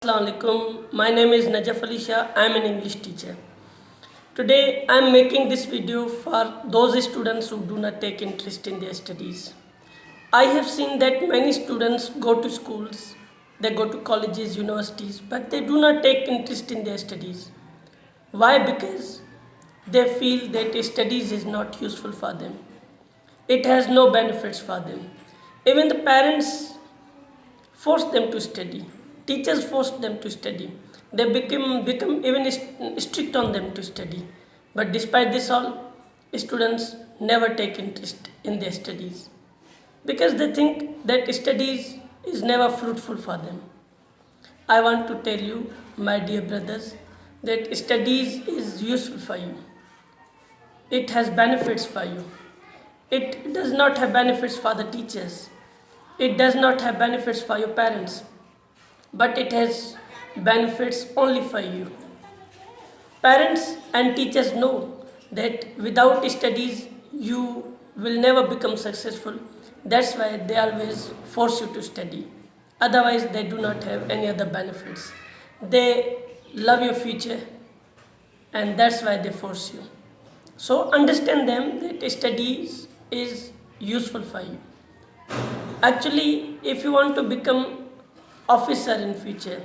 Assalamualaikum. My name is Najaf Ali Shah. I am an English teacher. Today I am making this video for those students who do not take interest in their studies. I have seen that many students go to schools, they go to colleges, universities, but they do not take interest in their studies. Why? Because they feel that studies is not useful for them. It has no benefits for them. Even the parents force them to study. Teachers force them to study. They become even strict on them to study. But despite this all, students never take interest in their studies because they think that studies is never fruitful for them. I want to tell you, my dear brothers, that studies is useful for you. It has benefits for you. It does not have benefits for the teachers. It does not have benefits for your parents, but it has benefits only for you. Parents and teachers know that without studies you will never become successful. That's why they always force you to study. Otherwise, they do not have any other benefits. They love your future, and that's why they force you. So understand them that studies is useful for you. Actually, if you want to become officer in future,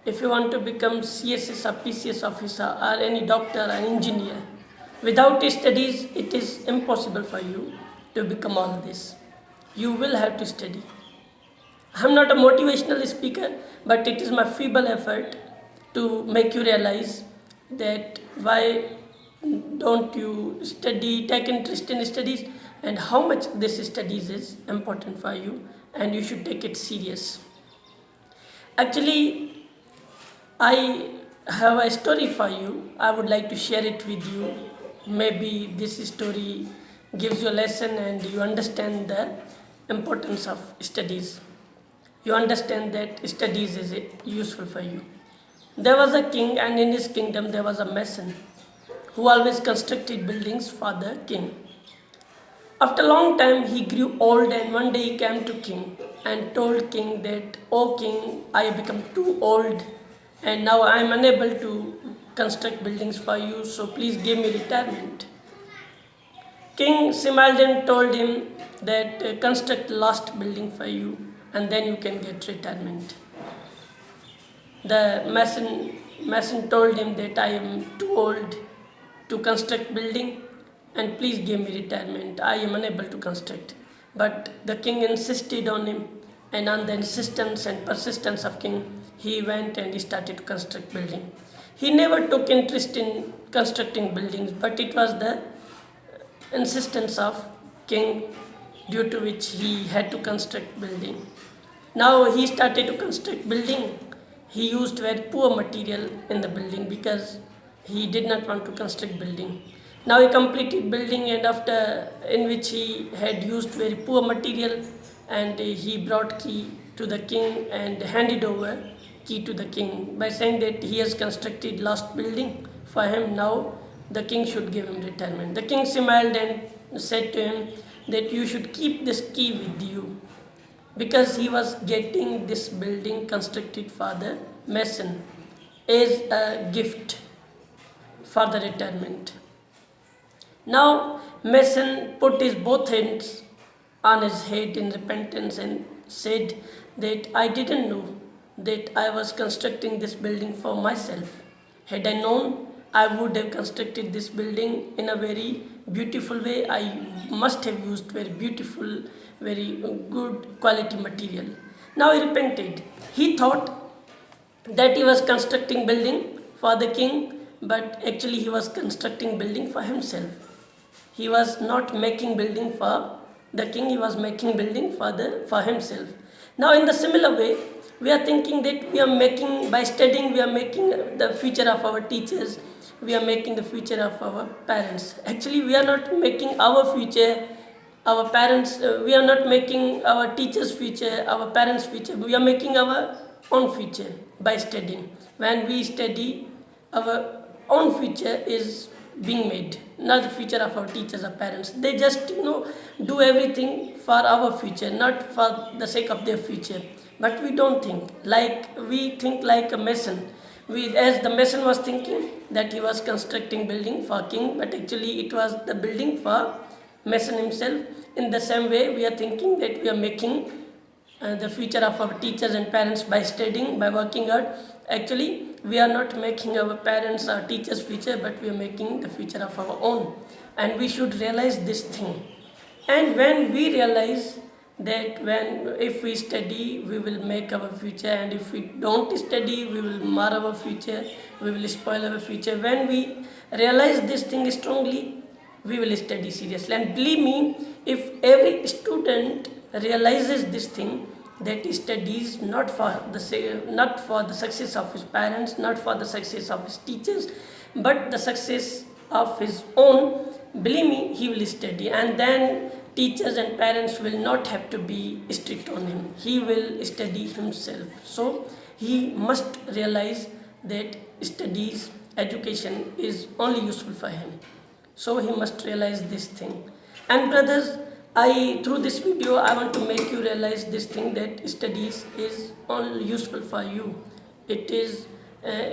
if you want to become CSS or PCS officer or any doctor or engineer, without studies it is impossible for you to become all this. You will have to study. I am not a motivational speaker, but it is my feeble effort to make you realize that why don't you study, take interest in studies, and how much this studies is important for you, and you should take it serious. Actually, I have a story for you. I would like to share it with you. Maybe this story gives you a lesson and you understand the importance of studies. You understand that studies is useful for you. There was a king, and in his kingdom there was a mason who always constructed buildings for the king. After a long time he grew old, and one day he came to king and told king that, "Oh king, I have become too old and now I am unable to construct buildings for you, so please give me retirement." King smiled and told him that, construct last building for you and then you can get retirement. The mason told him that, "I am too old to construct building and please give me retirement. I am unable to construct." But the king insisted on him, and on the insistence and persistence of king, he went and he started to construct building. He never took interest in constructing buildings, but it was the insistence of king due to which he had to construct building. Now he started to construct building. He used very poor material in the building because he did not want to construct building. Now he completed building, and after in which he had used very poor material, and he brought key to the king and handed over key to the king by saying that he has constructed last building for him. Now the king should give him retirement. The king smiled and said to him that you should keep this key with you, because he was getting this building constructed for the mason as a gift for the retirement. Now mason put his both hands on his head in repentance and said that, "I didn't know that I was constructing this building for myself. Had I known, I would have constructed this building in a very beautiful way. I must have used very beautiful, very good quality material." Now he repented. He thought that he was constructing building for the king, but actually he was constructing building for himself. He was not making building for the king, he was making building for himself. Now in the similar way, we are thinking that we are making, by studying, we are making the future of our teachers, we are making the future of our parents. Actually, we are not making our future, our parents, we are not making our teachers' future, our parents' future. We are making our own future by studying. When we study, our own future is being made, not the future of our teachers or parents. They just do everything for our future, not for the sake of their future. But we don't think like, we think like a mason. As the mason was thinking that he was constructing building for king, but actually it was the building for mason himself. In the same way, we are thinking that we are making the future of our teachers and parents by studying, by working hard. Actually, we are not making our parents or teachers' future, but we are making the future of our own. And we should realize this thing. And when we realize that, if we study, we will make our future, and if we don't study, we will mar our future, we will spoil our future. When we realize this thing strongly, we will study seriously. And believe me, if every student realizes this thing, that he studies not for the success of his parents, not for the success of his teachers, but the success of his own, believe me, he will study. And then teachers and parents will not have to be strict on him. He will study himself. So he must realize that studies, education is only useful for him. So he must realize this thing. And brothers, through this video, I want to make you realize this thing, that studies is only useful for you. It is,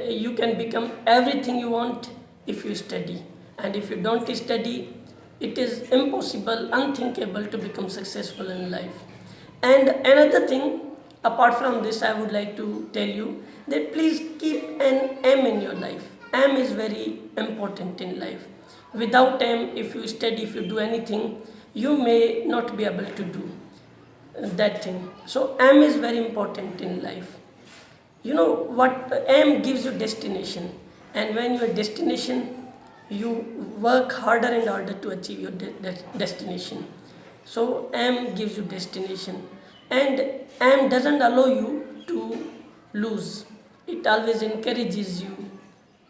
you can become everything you want if you study. And if you don't study, it is impossible, unthinkable to become successful in life. And another thing, apart from this, I would like to tell you that please keep an aim in your life. Aim is very important in life. Without aim, if you study, if you do anything, you may not be able to do that thing. So aim is very important in life. You know what? Aim gives you destination, and when your destination, you work harder and harder to achieve your destination. So aim gives you destination, and aim doesn't allow you to lose. It always encourages you,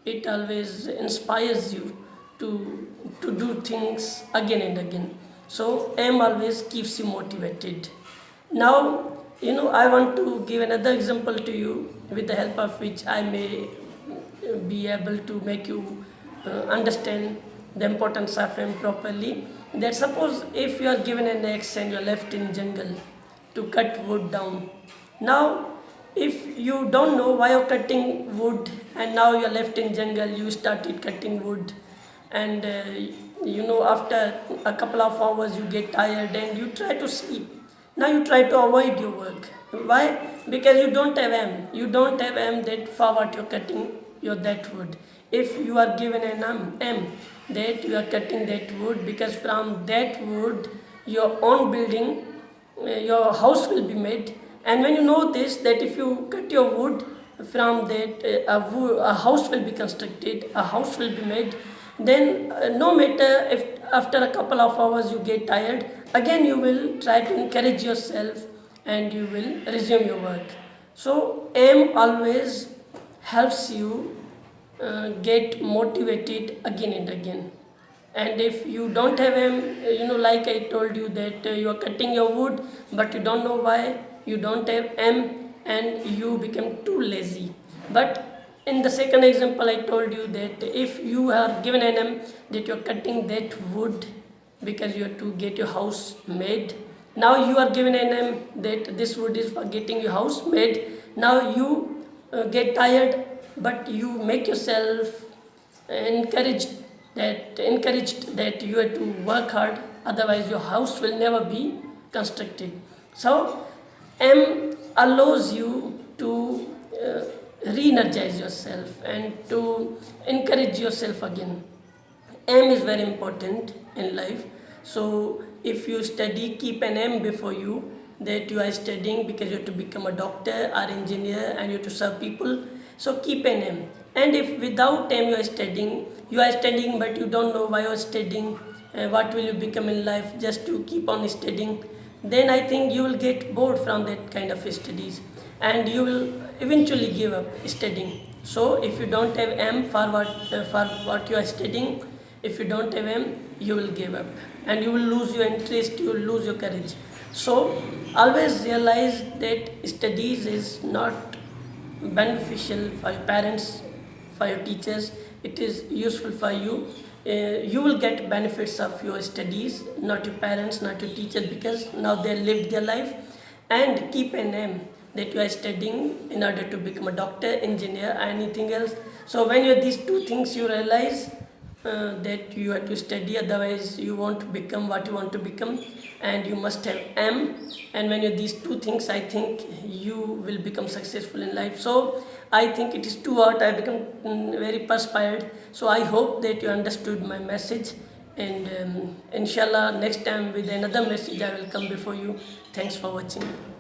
it always inspires you to do things again and again. So aim always keeps you motivated. Now, I want to give another example to you, with the help of which I may be able to make you understand the importance of aim properly. That suppose if you are given an axe and you are left in jungle to cut wood down. Now, if you don't know why you're cutting wood, and now you're left in jungle, you started cutting wood, and after a couple of hours you get tired and you try to sleep. Now you try to avoid your work. Why? Because you don't have aim. You don't have aim that for what you're cutting that wood. If you are given an aim that you are cutting that wood, because from that wood your own building, your house will be made. And when you know this, that if you cut your wood, from that a house will be constructed, a house will be made. Then no matter if after a couple of hours you get tired, again you will try to encourage yourself and you will resume your work. So aim always helps you get motivated again and again. And if you don't have aim, like I told you that you are cutting your wood, but you don't know why, you don't have aim, and you become too lazy. But in the second example, I told you that if you are given an aim that you are cutting that wood because you have to get your house made. Now you are given an aim that this wood is for getting your house made. Now you get tired, but you make yourself encouraged that you have to work hard, otherwise your house will never be constructed. So aim allows you to re-energize yourself and to encourage yourself again. Aim is very important in life. So if you study, keep an aim before you, that you are studying because you have to become a doctor or engineer and you have to serve people. So keep an aim. And if without aim you are studying but you don't know why you are studying, what will you become in life, just to keep on studying, then I think you will get bored from that kind of studies and you will eventually give up studying. So if you don't have aim for what you are studying, if you don't have aim, you will give up and you will lose your interest, you will lose your courage. So always realize that studies is not beneficial for your parents, for your teachers. It is useful for you. you will get benefits of your studies, not your parents, not your teachers, because now they lived their life. And keep an aim that you are studying in order to become a doctor, engineer, anything else. So when you these two things, you realize that you have to study, otherwise you won't become what you want to become, and you must have aim. And when you these two things, I think you will become successful in life. So I think it is too hot, I become very perspired. So I hope that you understood my message, and inshallah next time with another message I will come before you. Thanks for watching.